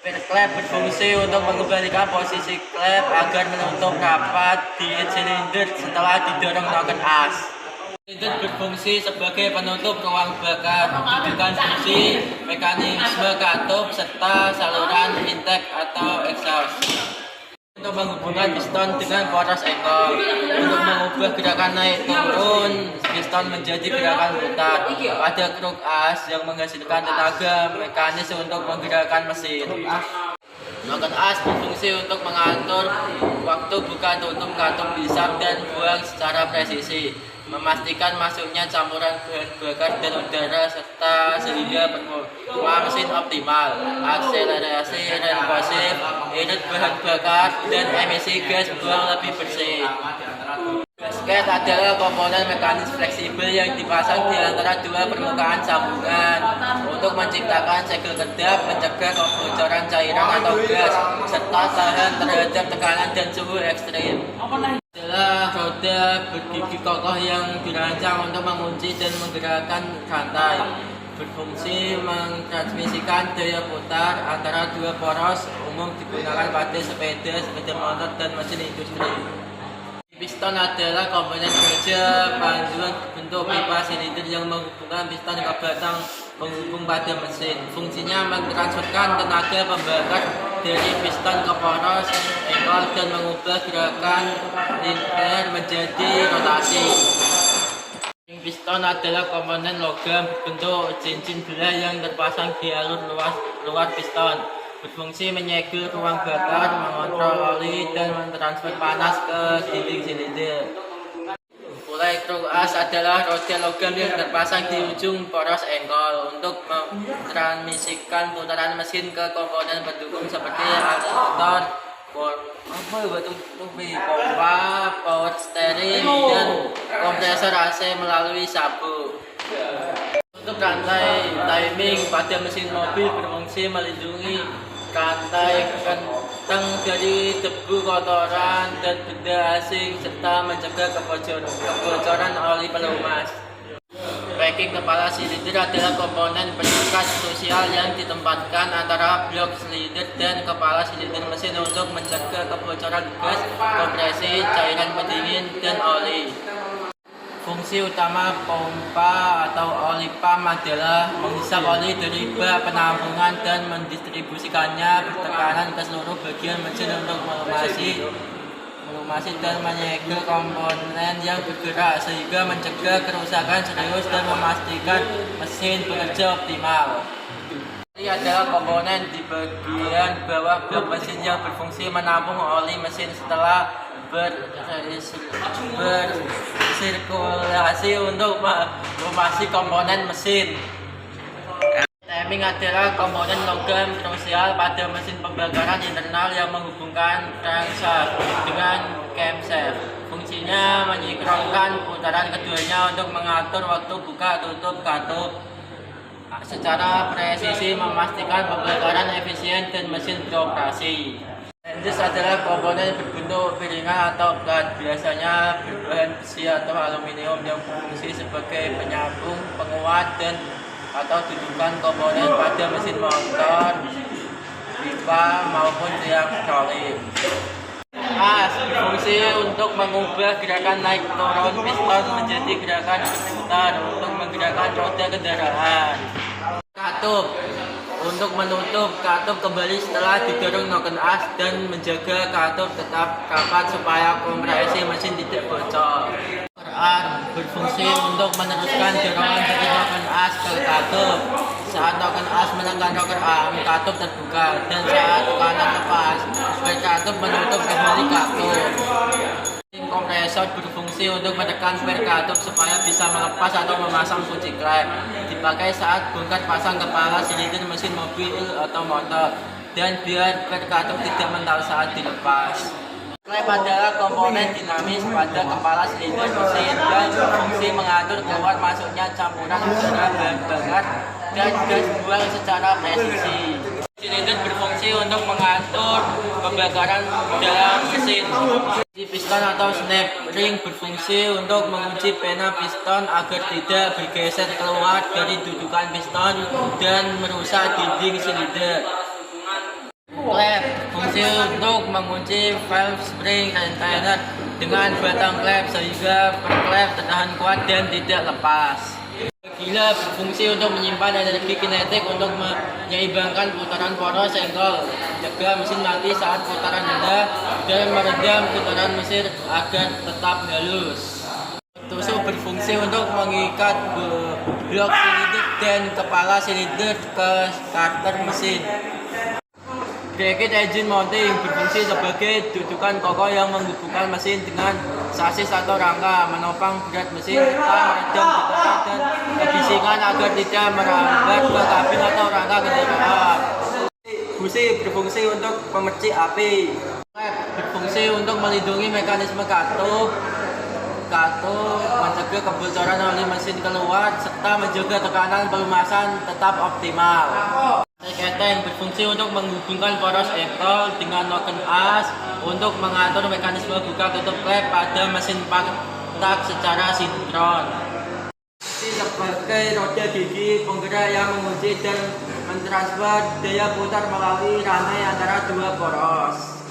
Klep berfungsi untuk mengembalikan posisi klep agar menutup rapat di silinder setelah didorong noken as. Silinder berfungsi sebagai penutup ruang bakar, dudukan fungsi, mekanisme katup, serta saluran intake atau exhaust. Untuk menghubungkan piston dengan poros engkol, untuk mengubah gerakan naik turun piston menjadi gerakan putar pada kruk as yang menghasilkan tenaga mekanis untuk menggerakkan mesin. Noken as berfungsi untuk mengatur waktu buka tutup katup hisap dan buang secara presisi, memastikan masuknya campuran bahan bakar dan udara serta sehingga performa mesin optimal, akselerasi responsif, irit bahan bakar dan emisi gas buang lebih bersih. Gasket adalah komponen mekanis fleksibel yang dipasang di antara dua permukaan sambungan untuk menciptakan segel kedap, mencegah kebocoran cairan atau gas, serta tahan terhadap tekanan dan suhu ekstrim. Adalah roda bergigi kokoh yang dirancang untuk mengunci dan menggerakkan rantai, berfungsi mentransmisikan daya putar antara dua poros, umum digunakan pada sepeda, sepeda motor, dan mesin industri. Piston adalah komponen kerja panduan bentuk pipa silinder yang menghubungkan piston ke batang penghubung pada mesin. Fungsinya mentransferkan tenaga pembakar dari piston ke poros engkol dan mengubah gerakan linier menjadi rotasi. Piston adalah komponen logam berbentuk cincin belah yang terpasang di alur luar piston, berfungsi menyegel ruang bakar, mengontrol oli, dan mentransfer panas ke dinding silinder. Mulai kruk as adalah roda logam yang terpasang di ujung poros engkol untuk mentransmisikan putaran mesin ke komponen pendukung seperti alternator, pompa, power steering, dan kompresor AC melalui sabuk. Untuk rantai timing pada mesin mobil berfungsi melindungi rantai kentang dari debu, kotoran, dan benda asing serta mencegah kebocoran oli pelumas. Racking kepala silinder adalah komponen pengikat krusial yang ditempatkan antara blok silinder dan kepala silinder mesin untuk mencegah kebocoran gas, kompresi, cairan pendingin, dan oli. Fungsi utama pompa atau oli pump adalah menghisap oli dari bak penampungan dan mendistribusikannya bertekanan ke seluruh bagian mesin untuk melumasi dan menyegel komponen yang bergerak sehingga mencegah kerusakan serius dan memastikan mesin bekerja optimal. Ini adalah komponen di bagian bawah blok mesin yang berfungsi menampung oli mesin setelah bersirkulasi untuk melumasi komponen mesin. Timing adalah komponen logam krusial pada mesin pembakaran internal yang menghubungkan crankshaft dengan camshaft. Fungsinya menyinkronkan putaran keduanya untuk mengatur waktu buka tutup katup secara presisi, memastikan pembakaran efisien dan mesin beroperasi. Lenses adalah komponen berbentuk piringan atau plat, biasanya berbahan besi atau aluminium yang berfungsi sebagai penyambung, penguat, dan atau dudukan komponen pada mesin motor, pipa, maupun tiang troli. As berfungsi untuk mengubah gerakan naik turun piston menjadi gerakan berputar untuk menggerakkan roda kendaraan. Katup untuk menutup katup kembali setelah didorong noken as dan menjaga katup tetap rapat supaya kompresi mesin tidak bocor. Arm berfungsi untuk meneruskan dorongan dari noken as ke katup. Saat noken as menekan noken arm, katup terbuka, dan saat tekanan lepas, katup menutup kembali katup. Kompresor berfungsi untuk menekan per katup supaya bisa melepas atau memasang kunci klep. Dipakai saat bongkar pasang kepala silinder mesin mobil atau motor, dan biar per katup tidak mental saat dilepas. Klep adalah komponen dinamis pada kepala silinder mesin dan berfungsi mengatur keluar masuknya campuran udara, bahan bakar, dan gas buang secara presisi. Silinder berfungsi untuk mengatur pembakaran dalam mesin. Piston atau snap ring berfungsi untuk mengunci pena piston agar tidak bergeser keluar dari dudukan piston dan merusak dinding silinder. berfungsi untuk mengunci valve spring retainer dengan batang klep sehingga klep tertahan kuat dan tidak lepas. Gila berfungsi untuk menyimpan energi kinetik untuk menyeimbangkan putaran poros sehingga menjaga mesin mati saat putaran rendah dan meredam putaran mesin agar tetap halus. Tusuk berfungsi untuk mengikat blok silinder dan kepala silinder ke starter mesin. Bracket engine mounting berfungsi sebagai dudukan kokoh yang menghubungkan mesin dengan sasis atau rangka, menopang berat mesin serta meredam getaran dan kebisingan agar tidak merambat ke kabin atau rangka kendaraan. Busi berfungsi untuk pemercik api. Klep berfungsi untuk melindungi mekanisme katup, mencegah kebocoran oleh mesin keluar serta menjaga tekanan pelumasan tetap optimal. Keteng berfungsi untuk menghubungkan poros ektol dengan noken as untuk mengatur mekanisme buka tutup klep pada mesin 4 tak secara sinkron. Sebagai roda gigi penggerak yang mengunci dan mentransfer daya putar melalui rantai antara dua poros.